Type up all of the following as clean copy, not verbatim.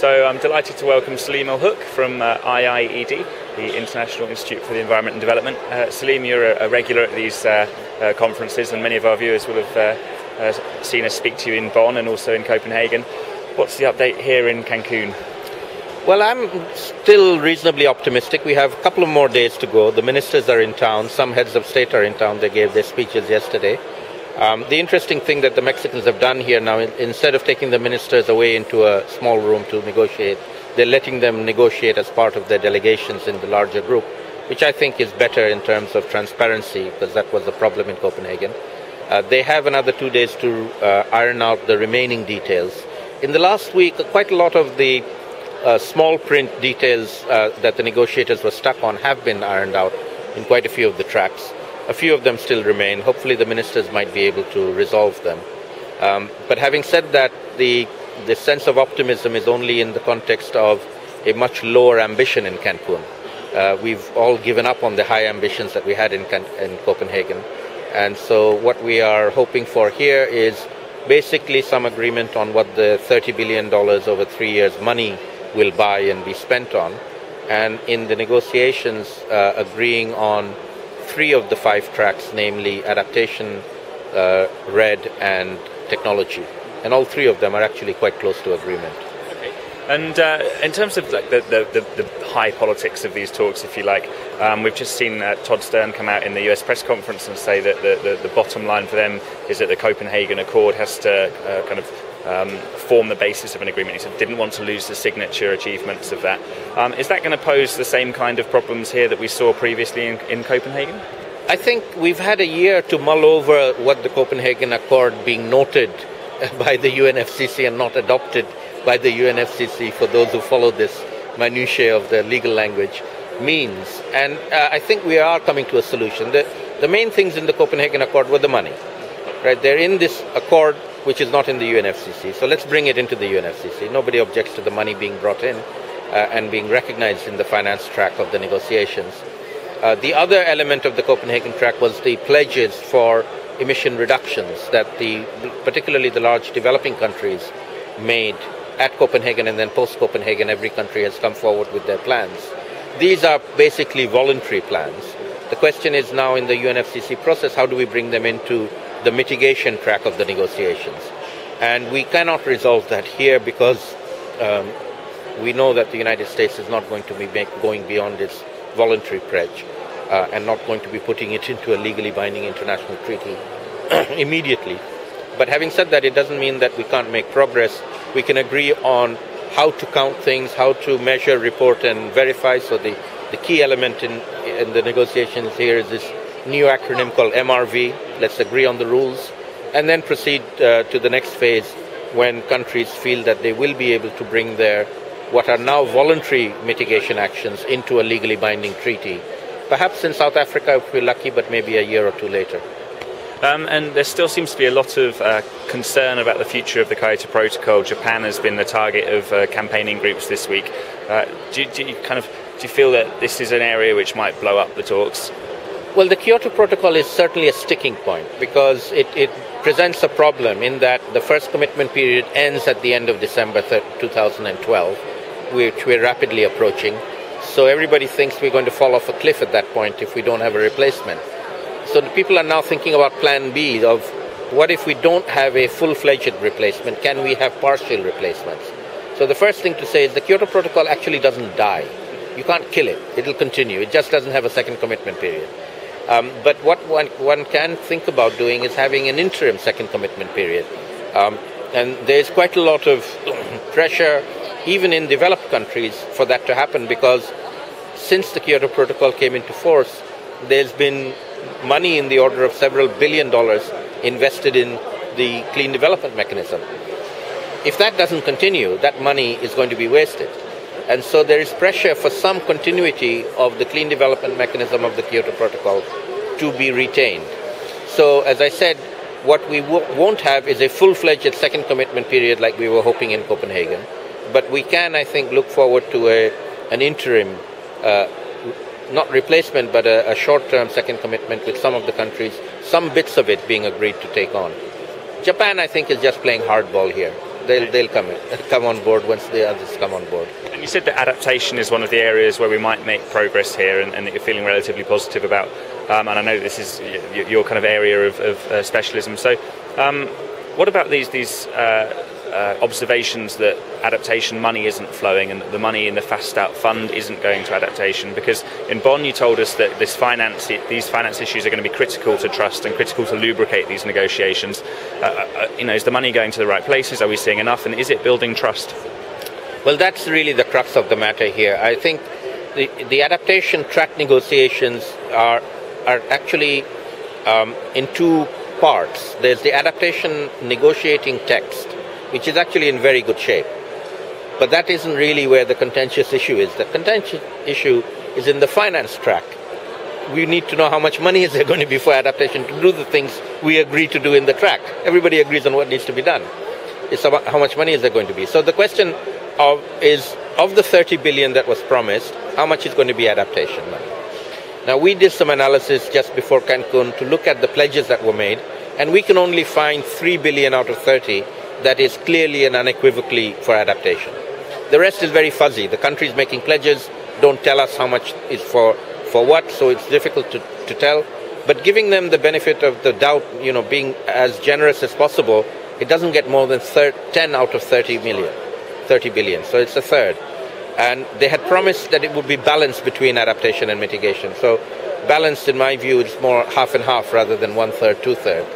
So I'm delighted to welcome Saleemul Huq from IIED, the International Institute for the Environment and Development. Saleem, you're a regular at these conferences, and many of our viewers will have seen us speak to you in Bonn and also in Copenhagen. What's the update here in Cancun? Well, I'm still reasonably optimistic. We have a couple of more days to go. The ministers are in town. Some heads of state are in town. They gave their speeches yesterday. The interesting thing that the Mexicans have done here now, instead of taking the ministers away into a small room to negotiate, they're letting them negotiate as part of their delegations in the larger group, which I think is better in terms of transparency, because that was the problem in Copenhagen. They have another 2 days to iron out the remaining details. In the last week, quite a lot of the small print details that the negotiators were stuck on have been ironed out in quite a few of the tracks. A few of them still remain. Hopefully the ministers might be able to resolve them. But having said that, the sense of optimism is only in the context of a much lower ambition in Cancun. We've all given up on the high ambitions that we had in Copenhagen. And so what we are hoping for here is basically some agreement on what the $30 billion over 3 years money will buy and be spent on. And in the negotiations, agreeing on 3 of the 5 tracks, namely adaptation, RED, and technology. And all 3 of them are actually quite close to agreement. Okay. And in terms of like the high politics of these talks, if you like, we've just seen Todd Stern come out in the US press conference and say that the bottom line for them is that the Copenhagen Accord has to form the basis of an agreement. He said didn't want to lose the signature achievements of that. Is that going to pose the same kind of problems here that we saw previously in Copenhagen? I think we've had a year to mull over what the Copenhagen Accord being noted by the UNFCCC and not adopted by the UNFCCC, for those who follow this minutiae of the legal language, means. And I think we are coming to a solution. The main things in the Copenhagen Accord were the money. Right? They're in this accord which is not in the UNFCCC. So let's bring it into the UNFCCC. Nobody objects to the money being brought in and being recognized in the finance track of the negotiations. The other element of the Copenhagen track was the pledges for emission reductions that particularly the large developing countries made at Copenhagen, and then post-Copenhagen every country has come forward with their plans. These are basically voluntary plans. The question is now in the UNFCCC process, how do we bring them into the mitigation track of the negotiations? And we cannot resolve that here because we know that the United States is not going to be going beyond its voluntary pledge and not going to be putting it into a legally binding international treaty immediately. But having said that, it doesn't mean that we can't make progress. We can agree on how to count things, how to measure, report, and verify. So the key element in the negotiations here is this new acronym called MRV. Let's agree on the rules and then proceed to the next phase when countries feel that they will be able to bring their what are now voluntary mitigation actions into a legally binding treaty. Perhaps in South Africa if we're lucky, but maybe a year or 2 later. And there still seems to be a lot of concern about the future of the Kyoto Protocol. Japan has been the target of campaigning groups this week. Do you feel that this is an area which might blow up the talks? Well, the Kyoto Protocol is certainly a sticking point because it presents a problem in that the first commitment period ends at the end of December 2012, which we're rapidly approaching. So everybody thinks we're going to fall off a cliff at that point if we don't have a replacement. So the people are now thinking about plan B of what if we don't have a full-fledged replacement? Can we have partial replacements? So the first thing to say is the Kyoto Protocol actually doesn't die. You can't kill it. It'll continue. It just doesn't have a second commitment period. But what one can think about doing is having an interim second commitment period. And there's quite a lot of pressure, even in developed countries, for that to happen because since the Kyoto Protocol came into force, there's been money in the order of several $1 billion invested in the clean development mechanism. If that doesn't continue, that money is going to be wasted. And so there is pressure for some continuity of the clean development mechanism of the Kyoto Protocol to be retained. So as I said, what we won't have is a full-fledged second commitment period like we were hoping in Copenhagen. But we can, I think, look forward to an interim not replacement, but a short-term second commitment with some of the countries, some bits of it being agreed to take on. Japan, I think, is just playing hardball here. They'll come on board once the others come on board. And you said that adaptation is one of the areas where we might make progress here, and that you're feeling relatively positive about. And I know this is your kind of area of specialism. So, what about these observations that adaptation money isn't flowing and that the money in the Fast Out Fund isn't going to adaptation? Because in Bonn you told us that these finance issues are going to be critical to trust and critical to lubricate these negotiations. Is the money going to the right places? Are we seeing enough? And is it building trust? Well, that's really the crux of the matter here. I think the adaptation track negotiations are actually in two parts. There's the adaptation negotiating text, which is actually in very good shape. But that isn't really where the contentious issue is. The contentious issue is in the finance track. We need to know how much money is there going to be for adaptation to do the things we agree to do in the track. Everybody agrees on what needs to be done. It's about how much money is there going to be. So the question is, of the 30 billion that was promised, how much is going to be adaptation money? Now, we did some analysis just before Cancun to look at the pledges that were made, and we can only find 3 billion out of 30 that is clearly and unequivocally for adaptation. The rest is very fuzzy. The countries making pledges don't tell us how much is for what, so it's difficult to tell. But giving them the benefit of the doubt, being as generous as possible, it doesn't get more than 10 out of 30 billion. So it's a third. And they had promised that it would be balanced between adaptation and mitigation. So balanced, in my view, is more half and half rather than 1/3, 2/3.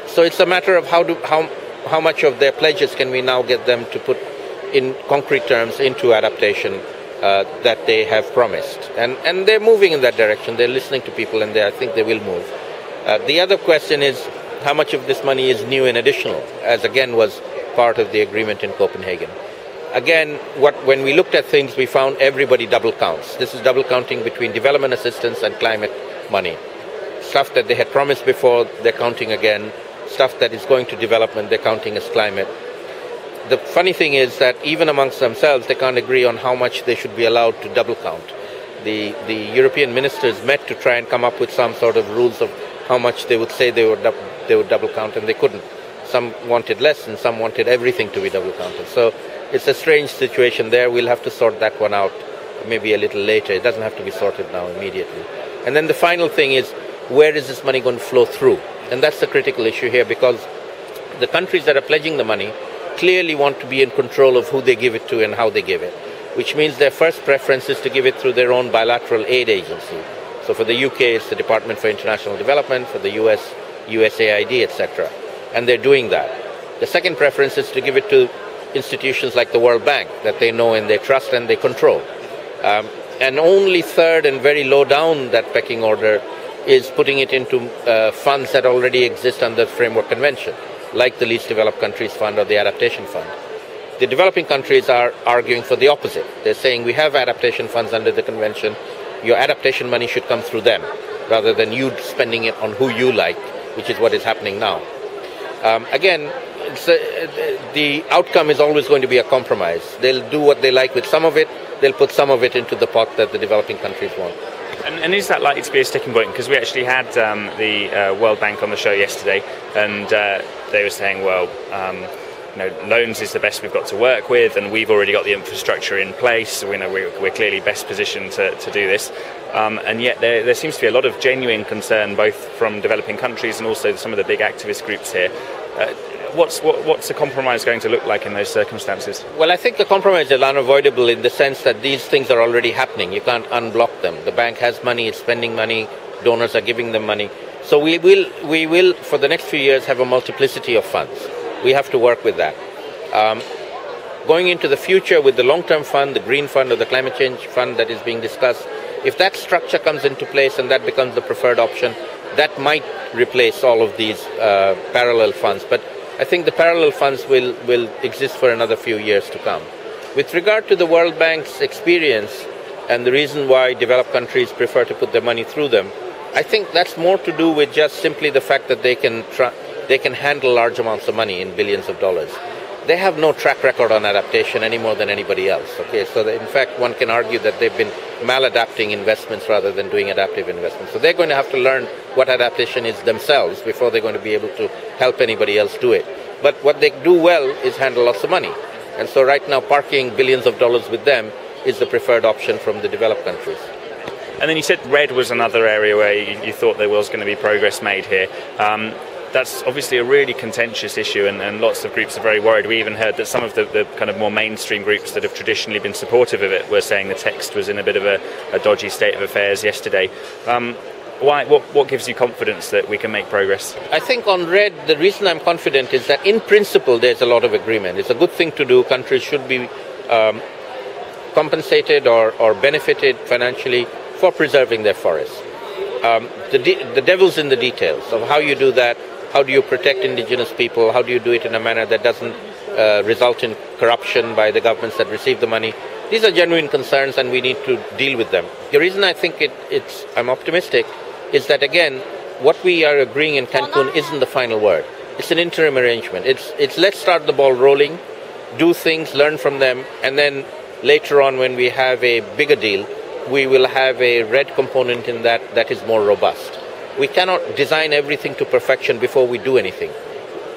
So it's a matter of how much of their pledges can we now get them to put in concrete terms into adaptation that they have promised. And they're moving in that direction. They're listening to people, and I think they will move. The other question is how much of this money is new and additional, as again was part of the agreement in Copenhagen. Again, when we looked at things, we found everybody double counts. This is double counting between development assistance and climate money. Stuff that they had promised before, they're counting again. Stuff that is going to development, they're counting as climate. The funny thing is that even amongst themselves, they can't agree on how much they should be allowed to double count. The European ministers met to try and come up with some sort of rules of how much they would say they would double count, and they couldn't. Some wanted less, and some wanted everything to be double counted. So it's a strange situation there. We'll have to sort that one out maybe a little later. It doesn't have to be sorted now immediately. And then the final thing is, where is this money going to flow through? And that's the critical issue here, because the countries that are pledging the money clearly want to be in control of who they give it to and how they give it, which means their first preference is to give it through their own bilateral aid agency. So for the UK, it's the Department for International Development, for the US, USAID, etc. And they're doing that. The second preference is to give it to institutions like the World Bank that they know and they trust and they control. And only third and very low down that pecking order is putting it into funds that already exist under the Framework Convention, like the Least Developed Countries Fund or the Adaptation Fund. The developing countries are arguing for the opposite. They're saying we have adaptation funds under the convention, your adaptation money should come through them, rather than you spending it on who you like, which is what is happening now. Again, the outcome is always going to be a compromise. They'll do what they like with some of it, they'll put some of it into the pot that the developing countries want. And is that likely to be a sticking point? Because we actually had the World Bank on the show yesterday, and they were saying, well, loans is the best we've got to work with, and we've already got the infrastructure in place, so we know we're clearly best positioned to do this. And yet there seems to be a lot of genuine concern, both from developing countries and also some of the big activist groups here. What's a compromise going to look like in those circumstances? Well, I think the compromise is unavoidable in the sense that these things are already happening. You can't unblock them. The bank has money, it's spending money, donors are giving them money. So we will, for the next few years, have a multiplicity of funds. We have to work with that. Going into the future with the long-term fund, the green fund or the climate change fund that is being discussed, if that structure comes into place and that becomes the preferred option, that might replace all of these parallel funds. But I think the parallel funds will exist for another few years to come. With regard to the World Bank's experience and the reason why developed countries prefer to put their money through them, I think that's more to do with just simply the fact that they can handle large amounts of money in billions of dollars. They have no track record on adaptation any more than anybody else. Okay, so in fact, one can argue that they've been maladapting investments rather than doing adaptive investments. So they're going to have to learn what adaptation is themselves before they're going to be able to help anybody else do it. But what they do well is handle lots of money. And so right now, parking billions of dollars with them is the preferred option from the developed countries. And then you said red was another area where you thought there was going to be progress made here. That's obviously a really contentious issue, and lots of groups are very worried. We even heard that some of the kind of more mainstream groups that have traditionally been supportive of it were saying the text was in a bit of a dodgy state of affairs yesterday. What gives you confidence that we can make progress? I think on red, the reason I'm confident is that in principle there's a lot of agreement. It's a good thing to do. Countries should be compensated or benefited financially for preserving their forests. The devil's in the details of how you do that. How do you protect indigenous people? How do you do it in a manner that doesn't result in corruption by the governments that receive the money? These are genuine concerns, and we need to deal with them. The reason I think I'm optimistic is that, again, what we are agreeing in Cancun isn't the final word. It's an interim arrangement. It's let's start the ball rolling, do things, learn from them, and then later on when we have a bigger deal, we will have a red component in that is more robust. We cannot design everything to perfection before we do anything.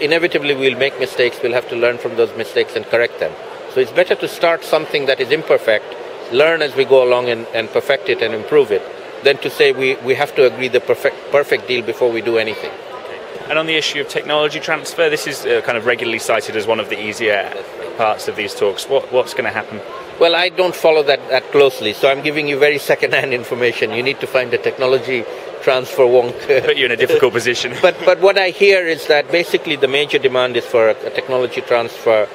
Inevitably, we'll make mistakes. We'll have to learn from those mistakes and correct them. So it's better to start something that is imperfect, learn as we go along and perfect it and improve it, than to say we have to agree the perfect deal before we do anything. And on the issue of technology transfer, this is kind of regularly cited as one of the easier parts of these talks. What's going to happen? Well, I don't follow that closely, so I'm giving you very second-hand information. You need to find a technology transfer wonk. Put you in a difficult position. But what I hear is that basically the major demand is for a technology transfer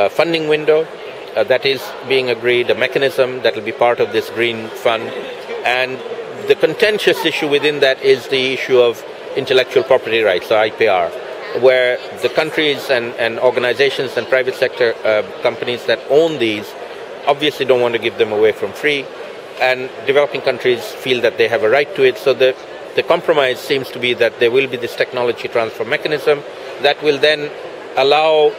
funding window that is being agreed, a mechanism that will be part of this green fund. And the contentious issue within that is the issue of intellectual property rights, or IPR, where the countries and organizations and private sector companies that own these obviously don't want to give them away from free, and developing countries feel that they have a right to it. So the compromise seems to be that there will be this technology transfer mechanism that will then allow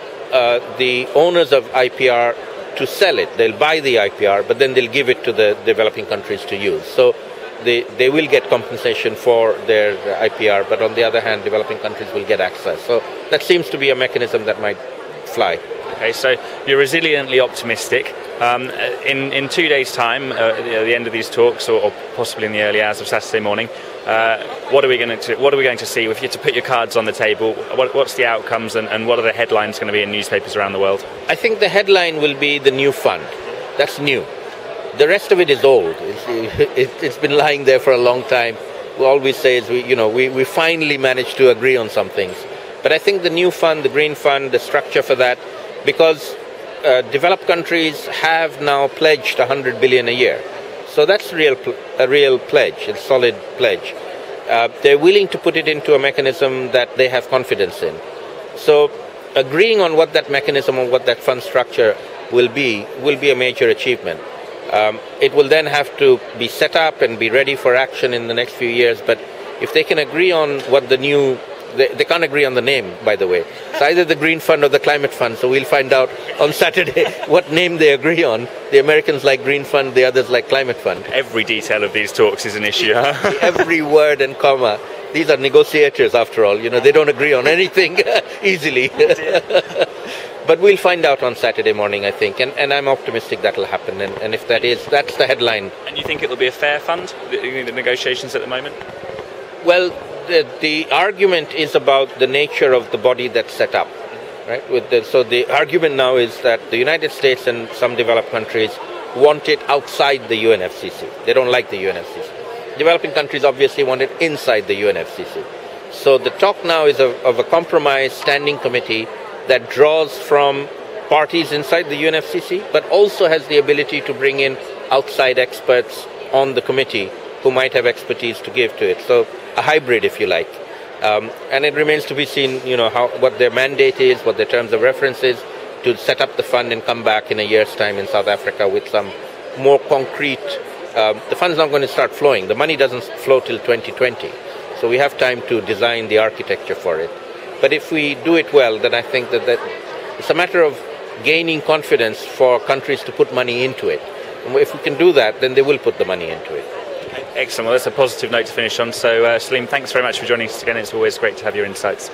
the owners of IPR to sell it. They'll buy the IPR, but then they'll give it to the developing countries to use. So they will get compensation for their IPR, but on the other hand, developing countries will get access. So that seems to be a mechanism that might fly. Okay, so you're resiliently optimistic. In 2 days' time, at the end of these talks, or possibly in the early hours of Saturday morning, what are we going to see? If you had to put your cards on the table, what's the outcomes, and what are the headlines going to be in newspapers around the world? I think the headline will be the new fund. That's new. The rest of it is old. It's been lying there for a long time. All we say is we finally managed to agree on some things. But I think the new fund, the green fund, the structure for that, because developed countries have now pledged 100 billion a year. So that's a real pledge, a solid pledge. They're willing to put it into a mechanism that they have confidence in. So agreeing on what that mechanism or what that fund structure will be a major achievement. It will then have to be set up and be ready for action in the next few years. But if they can agree on what the new... They can't agree on the name, by the way. It's either the Green Fund or the Climate Fund. So we'll find out on Saturday what name they agree on. The Americans like Green Fund, the others like Climate Fund. Every detail of these talks is an issue, huh? Every word and comma. These are negotiators, after all. They don't agree on anything easily. But we'll find out on Saturday morning, I think. And I'm optimistic that'll happen. And if that's the headline. And you think it'll be a fair fund, the negotiations at the moment? Well, the argument is about the nature of the body that's set up, right? So the argument now is that the United States and some developed countries want it outside the UNFCCC. They don't like the UNFCCC. Developing countries obviously want it inside the UNFCCC. So the talk now is of a compromise standing committee that draws from parties inside the UNFCCC, but also has the ability to bring in outside experts on the committee who might have expertise to give to it. So a hybrid, if you like. And it remains to be seen, what their mandate is, what their terms of reference is, to set up the fund and come back in a year's time in South Africa with some more concrete... the fund's not going to start flowing. The money doesn't flow till 2020. So we have time to design the architecture for it. But if we do it well, then I think that it's a matter of gaining confidence for countries to put money into it. And if we can do that, then they will put the money into it. Excellent. Well, that's a positive note to finish on. So, Saleem, thanks very much for joining us again. It's always great to have your insights.